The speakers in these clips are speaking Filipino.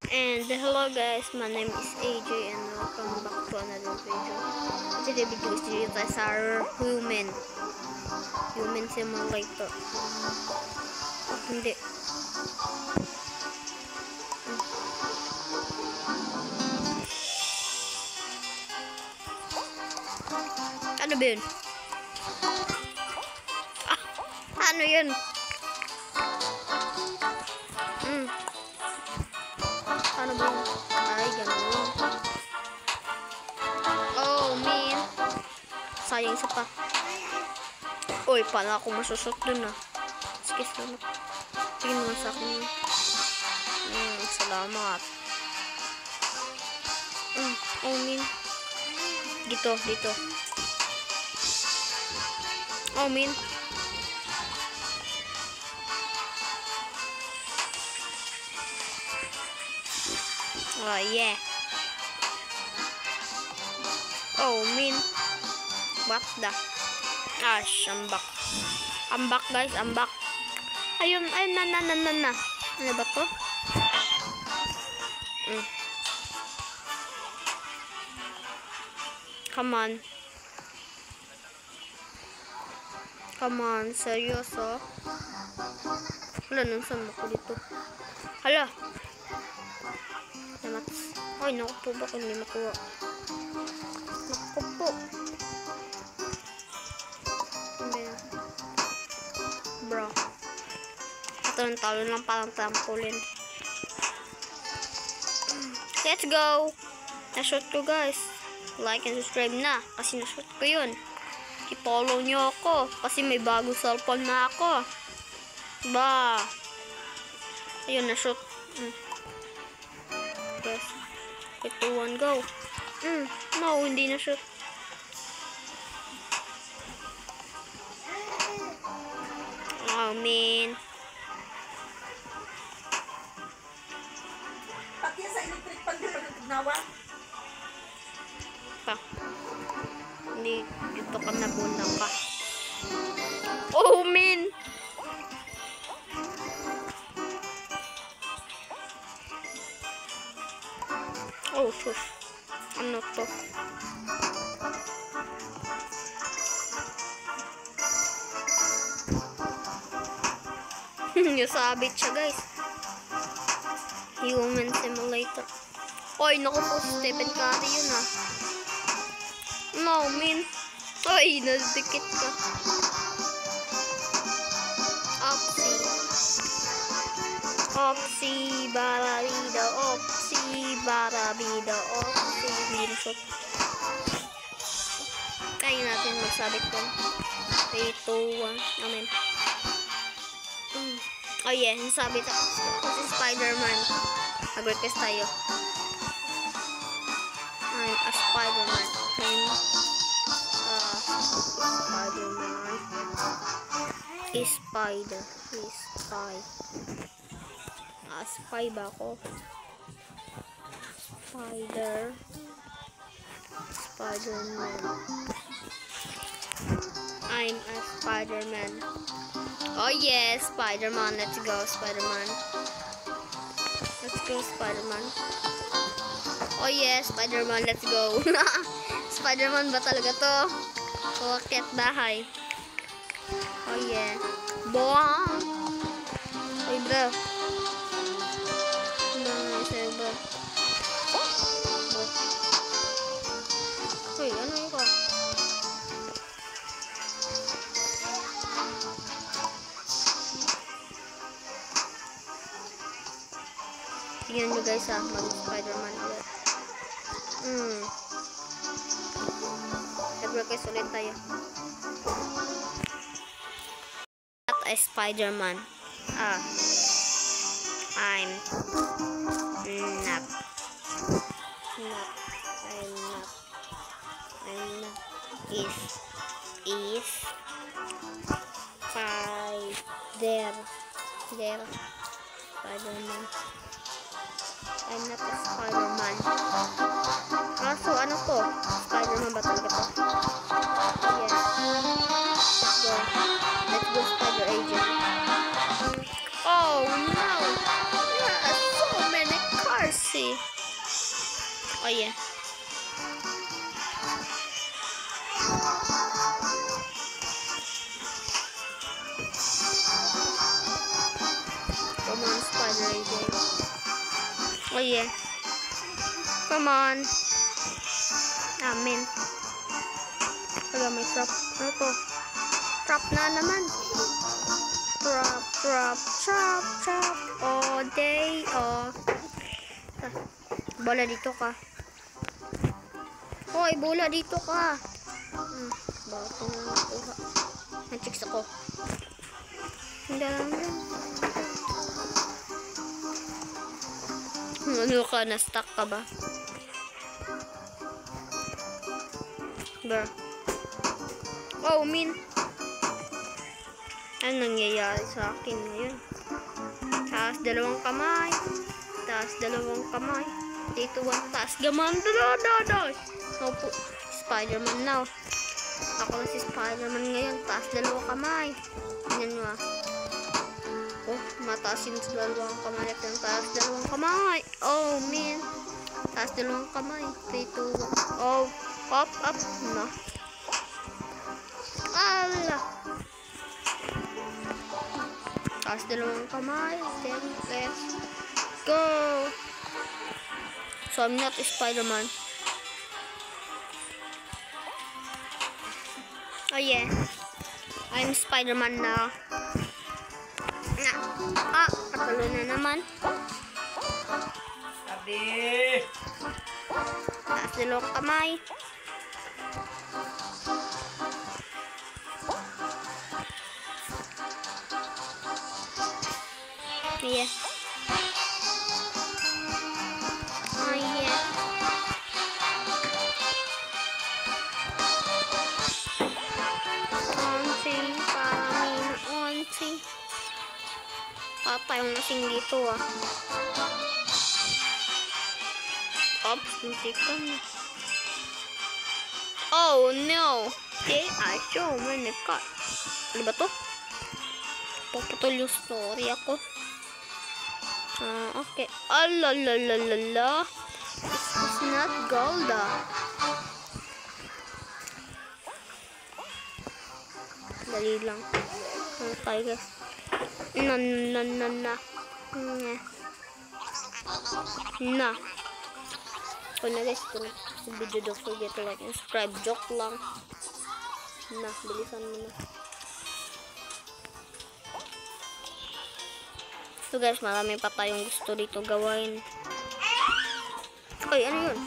And hello guys, my name is AJ and welcome back to another video. Today video is dito tayo sa Human Simulator. Oh, hindi. Ano ba yun? Ano yun? Ano ba yun? Ay, gano'n. Oh, man. Sayang isa pa. Uy, pala ako masusot dun ah. Excuse me. Tingin mo sa akin. Salamat. Oh, man. Dito. Oh, man. Oh, yeah. Oh, man. What the? Gosh, I'm back. I'm back, guys. I'm back. Ayun, ay, na. Ano ba to? Come on, seryoso? Wala nang sama ko dito. Hala! Ay, naku po, baka hindi makuha. Naku po. Bro. Talo lang parang trampoline. Let's go! Na-shoot ko, guys. Like and subscribe na. Kasi na-shoot ko yun. I-follow nyo ako. Kasi may bagong cellphone na ako. Ba. Ayun, na-shoot. Guys. 3, 2, 1, go. No, hindi na-shoot. Oh, man. Pati sa electric pan di pagkagnawa. Pa. Hindi, dito ka nabunang ka. Oh, man. Oh, sus. Ano to? Nasabit siya, guys. Human Simulator. Oy, naku po, Stephen Curry yun ah. No, man. Oy, nadikit ka. Oxy, barabida, binusot. Kaya natin magsabit ko. 3, 2, 1, amen. Oh yeah, nasabit ako. Kasi Spider-Man. Mag-request tayo. I'm a Spider-Man. Spy ba ako? Spider-Man. I'm a Spider-Man. Oh yes, Spider-Man. Let's go, Spider-Man. Oh yes, Spider-Man. Let's go. Spider-Man ba talaga to? Bakit bahay? Oh yeah. Boang! Oy bro. Uy, ano yun ka? Tingnan nyo guys ha, mag-Spider-Man ulit. Nag-request ulit tayo. At a Spider-Man. I'm not. Is Spider-Man. I'm not a Spider-Man. Kaso ano to? Spider-Man ba talaga to? Yes. Let's go Spider-Agent. Oh no! There are so many cars. see. Oh yeah. Come on, Spider AJ. Oh yeah. Come on. Amen. Wala, may trap. Ano to? Trap na naman. Trap, trap, trap, trap. All day, all. Bola dito ka. Hoy, bola dito ka. Bakit ko na nakuha? Nag-chicks ako. Hindi lang yan. Ano ka? Na-stuck ka ba? Bro. Oh, min. Ano nangyayari sa akin ngayon? Taas dalawang kamay. Taas dalawang kamay. Dito one. Taas gaman. Opo. Spider-Man now. Ako na si Spider-Man ngayon. Taas dalawang kamay. Yan mo ah. Oh, mataas yung dalawang kamay. At yung taas dalawang kamay. Oh, min. Taas dalawang kamay. 3, 2, 1. Oh. Up, up. No. Ala. Taas dalawang kamay. Then, let's go. So, I'm not a Spider-Man. Oh, yeah. I'm Spider-Man now. Patalo na naman. Sabi. Taas dalawang kamay. Yeah. Oh yeah. Onti, parang onti. Patay yung lasing dito ah. Oops, muntikan na. Oh no! Okay, I show my cut. Ano ba to? Paputol yung story ako. Okay. Alalalala. This is not Golda. Dali lang. Okay, guys. Na. Kung na guys, kung sa video, don't forget to like and subscribe. Joke lang. Na, bilisan mo na. So guys, marami pa tayong gusto dito gawin. Oy, ano yun?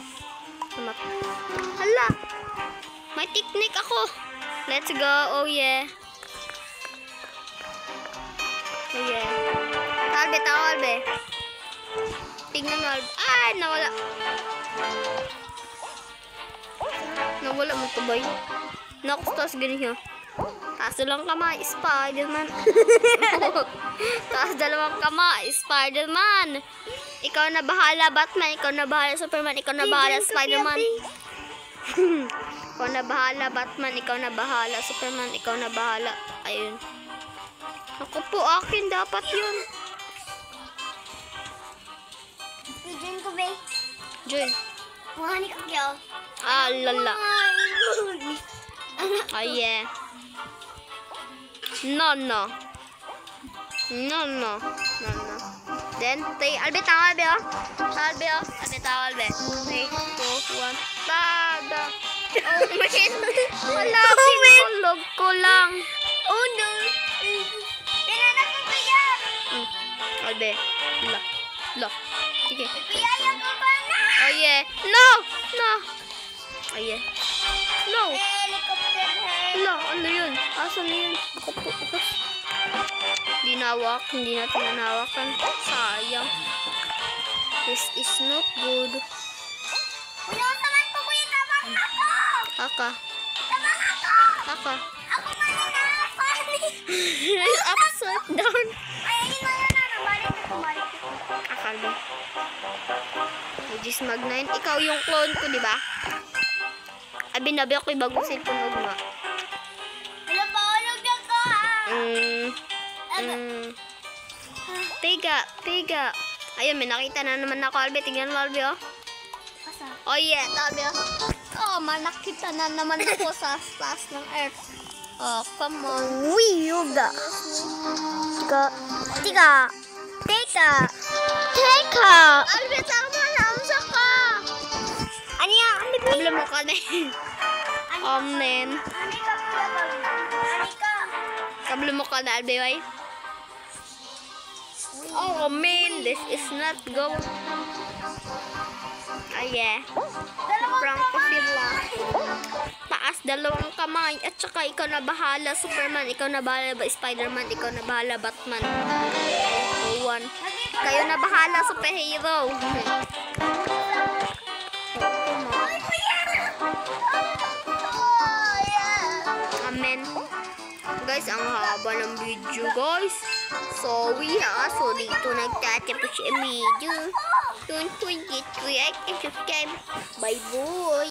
Hala! May technique ako! Let's go! Oh yeah! Oh yeah! Albe, tao Albe! Tignan mo Albe! Ay! Nawala! Nawala mo to boy. Nakustas ganyan. Taas dalawang kamay, Spider-Man. Taas dalawang kamay, Spider-Man. Ikaw na bahala, Batman. Ikaw na bahala, Superman. Ikaw na bahala, Spider-Man. Ikaw na bahala, Batman. Ikaw na bahala, Superman. Ikaw na bahala. Ayun. Ako po, akin dapat yun. Join ko ba? Join. Mahani ka kaya. Ah, lala. Oh, yeah. No. Then, Albe, tao Albe, oh. Albe, oh. Albe, tao Albe. 3, 2, 1. Tada. Oh, man. Wala, pinulog ko lang. Oh, no. Pinanak ko kaya. Albe. La. Sige. Kaya ko ba na? Oh, yeah. No. Oh, yeah. No. Helicopter head. Wala, ano yun? Asan na yun? Ako po, upas. Hindi natin nanawakan. Sayang. This is not good. Wala naman po kuya, tamang ako. Kaka. Ako mananapan. Upside down. Ay, ayun na. Balik ko. Akala. Regis Mag9. Ikaw yung clone ko, di ba? Binabi ako yung bagong cellphone mo nga. Wala pa ulog ako ha. Tiga. Ayun, may nakita na naman ako, Albi. Tingnan mo, Albi, oh. Oh, yeah, Albi, oh. Oh, nakita na naman ako sa taas ng earth. Oh, come on. Uy, yoga. Tika. Albi, tama na. Amsa ka. Ano yan? Problem mo ka na. Omnen. Problem mo ka na, Albi, why? Oh, man. This is not go. Oh, yeah. Prank ko sila. Taas, dalawang kamay. At saka ikaw na bahala, Superman. Ikaw na bahala, Spider-Man. Ikaw na bahala, Batman. One. Kayo na bahala, superhero. Amen. Guys, ang haba ng video, guys. Sorry ha. So, dito nagtatapos ang video. Don't forget to like and subscribe. Bye-bye.